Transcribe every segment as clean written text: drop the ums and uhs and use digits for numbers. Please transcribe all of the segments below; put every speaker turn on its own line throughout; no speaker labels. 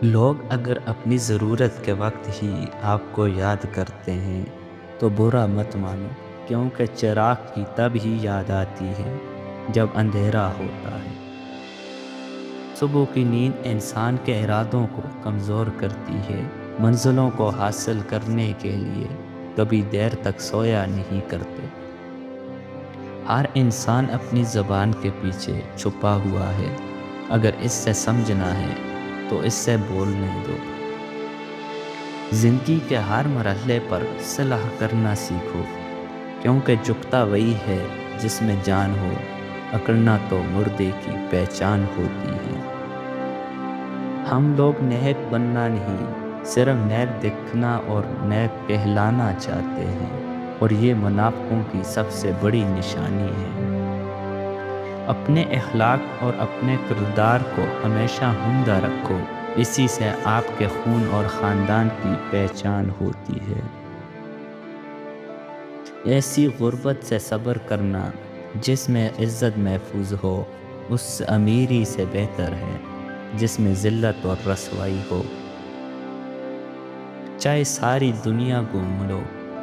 لوگ اگر اپنی ضرورت کے وقت ہی آپ کو یاد کرتے ہیں تو برا مت مانو، کیونکہ چراغ کی تب ہی یاد آتی ہے جب اندھیرا ہوتا ہے۔ صبح کی نیند انسان کے ارادوں کو کمزور کرتی ہے، منزلوں کو حاصل کرنے کے لیے کبھی دیر تک سویا نہیں کرتے۔ ہر انسان اپنی زبان کے پیچھے چھپا ہوا ہے، اگر اس سے سمجھنا ہے تو اس سے بولنے دو۔ زندگی کے ہر مرحلے پر صلح کرنا سیکھو، کیونکہ جھکتا وہی ہے جس میں جان ہو، اکڑنا تو مردے کی پہچان ہوتی ہے۔ ہم لوگ نیک بننا نہیں، صرف نیک دکھنا اور نیک کہلانا چاہتے ہیں، اور یہ منافقوں کی سب سے بڑی نشانی ہے۔ اپنے اخلاق اور اپنے کردار کو ہمیشہ عمدہ رکھو، اسی سے آپ کے خون اور خاندان کی پہچان ہوتی ہے۔ ایسی غربت سے صبر کرنا جس میں عزت محفوظ ہو، اس امیری سے بہتر ہے جس میں ذلت اور رسوائی ہو۔ چاہے ساری دنیا گھوم لو،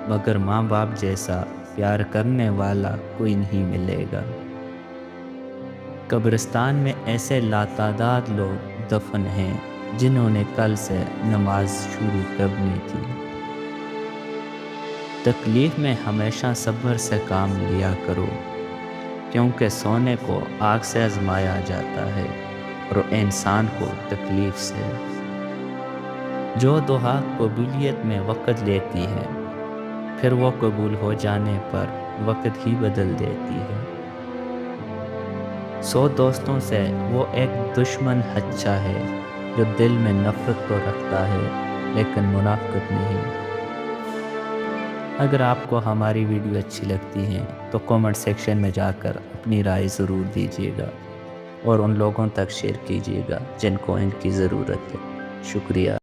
مگر ماں باپ جیسا پیار کرنے والا کوئی نہیں ملے گا۔ قبرستان میں ایسے لاتعداد لوگ دفن ہیں جنہوں نے کل سے نماز شروع کرنی تھی۔ تکلیف میں ہمیشہ صبر سے کام لیا کرو، کیونکہ سونے کو آگ سے آزمایا جاتا ہے اور انسان کو تکلیف سے۔ جو دعا قبولیت میں وقت لیتی ہے، پھر وہ قبول ہو جانے پر وقت ہی بدل دیتی ہے۔ 100 دوستوں سے وہ ایک دشمن اچھا ہے جو دل میں نفرت تو رکھتا ہے لیکن منافقت نہیں۔ اگر آپ کو ہماری ویڈیو اچھی لگتی ہے تو کامنٹ سیکشن میں جا کر اپنی رائے ضرور دیجیے گا، اور ان لوگوں تک شیئر کیجیے گا جن کو ان کی ضرورت ہے۔ شکریہ۔